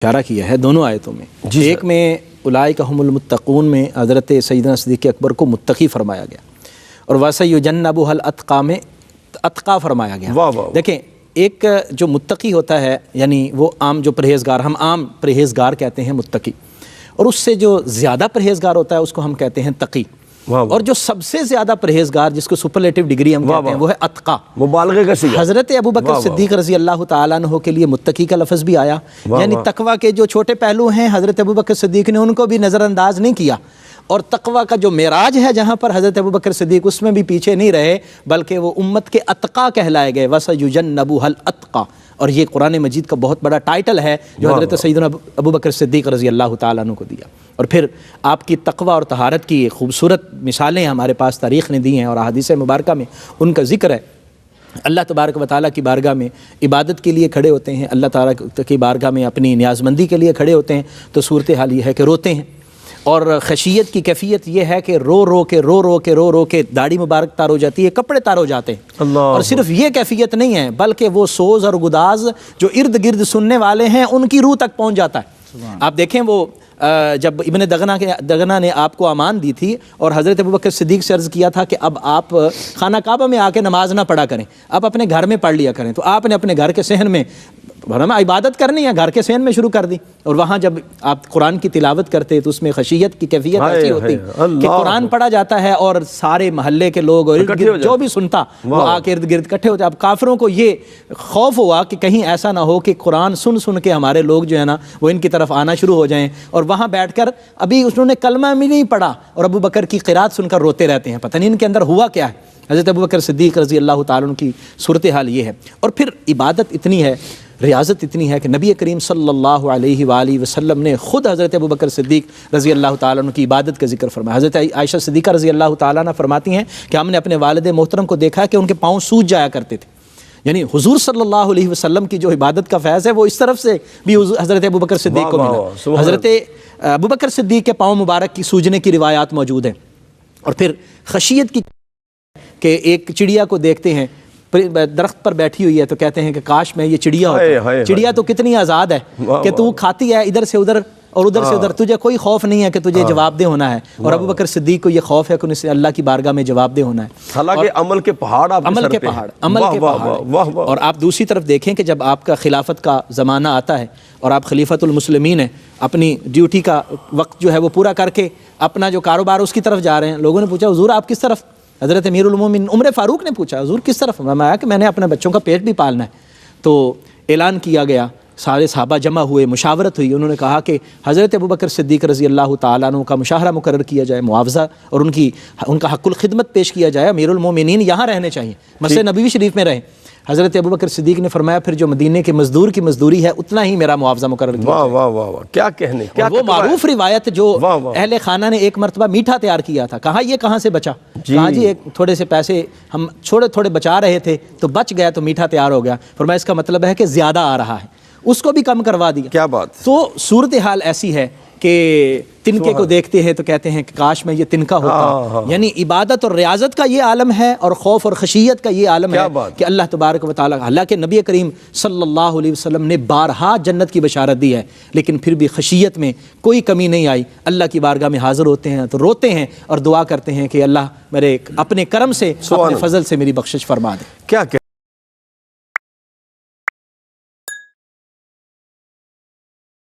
اشارہ کیا ہے دونوں آیتوں میں. ایک میں اولئک هم المتقون میں حضرت سیدنا صدیق اکبر کو متقی فرمایا گیا، اور وَسَيُجَنَّبُهَا الْأَتْقَى میں اتقا فرمایا گیا. دیکھیں ایک جو متقی ہوتا ہے یعنی وہ عام جو پرہیزگار، ہم عام پرہیزگار کہتے ہیں متقی، اور اس سے جو زیادہ پرہیزگار ہوتا ہے اس کو ہم کہتے ہیں تقی، اور جو سب سے زیادہ پرہیزگار جس کو سپرلیٹو ڈگری ہم کہتے ہیں وہ ہے اتقا، مبالغے کا صیغہ. حضرت ابوبکر صدیق رضی اللہ تعالیٰ عنہ کے لیے متقی کا لفظ بھی آیا، یعنی تقوی کے جو چھوٹے پہلو ہیں حضرت ابوبکر صدیق نے ان کو بھی نظر انداز نہیں کیا، اور تقوی کا جو معراج ہے جہاں پر حضرت ابوبکر صدیق اس میں بھی پیچھے نہیں رہے بلکہ وہ امت کے اتقا کہلائے گئے. وَسَيُجَنَّبُهَا الْأَتْقَى، اور یہ قرآن مجید کا بہت بڑا ٹائٹل ہے جو حضرت سیدنا ابوبکر صدیق رضی اللہ تعالیٰ عنہ کو دیا. اور پھر آپ کی تقوی اور طہارت کی خوبصورت مثالیں ہمارے پاس تاریخ نے دی ہیں، اور احادیث مبارکہ میں ان کا ذکر ہے. اللہ تبارک و تعالیٰ کی بارگاہ میں عبادت کے لیے کھڑے ہوتے ہیں، اللہ تعالیٰ کی بارگاہ میں اپنی نیاز مندی کے لیے کھڑے ہوتے ہیں تو صورتحال یہ ہے کہ روتے ہیں، اور خشیت کی کیفیت یہ ہے کہ رو رو کے داڑھی مبارک تار ہو جاتی ہے، کپڑے تار ہو جاتے ہیں. اور صرف یہ کیفیت نہیں ہے بلکہ وہ سوز اور گداز جو ارد گرد سننے والے ہیں ان کی روح تک پہنچ جاتا ہے. آپ دیکھیں وہ جب ابن دغنہ نے آپ کو امان دی تھی اور حضرت ابوبکر صدیق سے عرض کیا تھا کہ اب آپ خانہ کعبہ میں آ کے نماز نہ پڑھا کریں، آپ اپنے گھر میں پڑھ لیا کریں، تو آپ نے اپنے گھر کے صحن میں عبادت کرنی ہے، گھر کے صحن میں شروع کر دی. اور وہاں جب آپ قرآن کی تلاوت کرتے تو اس میں خشیت کی کیفیت ایسی ہوتی کہ قرآن پڑھا جاتا ہے اور سارے محلے کے لوگ اور جو بھی سنتا وہ آ کے ارد گرد کٹھے ہوتے. اب کافروں کو یہ خوف ہوا کہ کہیں ایسا نہ ہو کہ قرآن سن کے ہمارے لوگ جو ہے نا وہ ان کی طرف آنا شروع ہو جائیں، اور وہاں بیٹھ کر ابھی انہوں نے کلمہ بھی نہیں پڑھا اور ابو بکر کی قرات سن کر روتے رہتے ہیں، پتہ نہیں ان کے اندر ہوا کیا ہے. حضرت ابوبکر صدیق رضی اللہ تعالیٰ عنہ کی صورتحال یہ ہے. اور پھر عبادت اتنی ہے، ریاضت اتنی ہے کہ نبی کریم صلی اللہ علیہ وآلہ وسلم نے خود حضرت ابوبکر صدیق رضی اللہ تعالیٰ عنہ کی عبادت کا ذکر فرمایا. حضرت عائشہ صدیقہ رضی اللہ تعالیٰ عنہ فرماتی ہیں کہ ہم نے اپنے والد محترم کو دیکھا کہ ان کے پاؤں سوج جایا کرتے تھے، یعنی حضور صلی اللہ علیہ وسلم کی جو عبادت کا فیض ہے وہ اس طرف سے بھی حضرت ابوبکر صدیق کو ملا. حضرت ابوبکر صدیق کے پاؤں مبارک کی سوجنے کی روایات موجود ہیں. اور پھر خشیت کی کہ ایک چڑیا کو دیکھتے ہیں درخت پر بیٹھی ہوئی ہے تو کہتے ہیں کہ کاش میں یہ چڑیا ہوتا. چڑیا تو کتنی آزاد ہے کہ تو کھاتی ہے ادھر سے ادھر اور ادھر سے ادھر، تجھے کوئی خوف نہیں ہے کہ تجھے جواب دہ ہونا ہے. اور ابوبکر صدیق کو یہ خوف ہے کہ اسے اللہ کی بارگاہ میں جواب دہ ہونا ہے. حالانکہ عمل کے پہاڑ، عمل کے پہاڑ. اور آپ دوسری طرف دیکھیں کہ جب آپ کا خلافت کا زمانہ آتا ہے اور آپ خلیفۃ المسلمین ہیں، اپنی ڈیوٹی کا وقت جو ہے وہ پورا کر کے اپنا جو کاروبار اس کی طرف جا رہے ہیں. لوگوں نے پوچھا حضور آپ کس طرف؟ حضرت امیر المومنین عمر فاروق نے پوچھا حضور کس طرف؟ فرمایا کہ میں نے اپنے بچوں کا پیٹ بھی پالنا ہے. تو اعلان کیا گیا، سارے صحابہ جمع ہوئے، مشاورت ہوئی. انہوں نے کہا کہ حضرت ابوبکر صدیق رضی اللہ تعالیٰ عنہ کا مشاہرہ مقرر کیا جائے، معاوضہ اور ان کا حق الخدمت پیش کیا جائے. امیر المومنین یہاں رہنے چاہیے، مسجد نبوی شریف میں رہیں. حضرت ابوبکر صدیق نے فرمایا پھر جو مدینے کے مزدور کی مزدوری ہے اتنا ہی میرا معاوضہ مقرر کیا جائے. واہ واہ واہ، کیا کہنے، کیا وہ معروف روایت جو اہل خانہ نے ایک مرتبہ میٹھا تیار کیا تھا، کہا یہ کہاں سے بچا؟ کہا جی ایک تھوڑے سے پیسے ہم تھوڑے بچا رہے تھے تو بچ گیا تو میٹھا تیار ہو گیا. فرمایا اس کا مطلب ہے کہ زیادہ آ رہا ہے، اس کو بھی کم کروا دیا. کیا بات. تو صورتحال ایسی ہے کہ تنکے کو دیکھتے ہیں تو کہتے ہیں کہ کاش میں یہ تنکا ہوتا. یعنی عبادت اور ریاضت کا یہ عالم ہے، اور خوف اور خشیت کا یہ عالم ہے کہ اللہ تبارک و تعالیٰ، حالانکہ نبی کریم صلی اللہ علیہ وسلم نے بارہا جنت کی بشارت دی ہے لیکن پھر بھی خشیت میں کوئی کمی نہیں آئی. اللہ کی بارگاہ میں حاضر ہوتے ہیں تو روتے ہیں اور دعا کرتے ہیں کہ اللہ میرے اپنے کرم سے، اپنے فضل سے میری بخشش فرما دے. کیا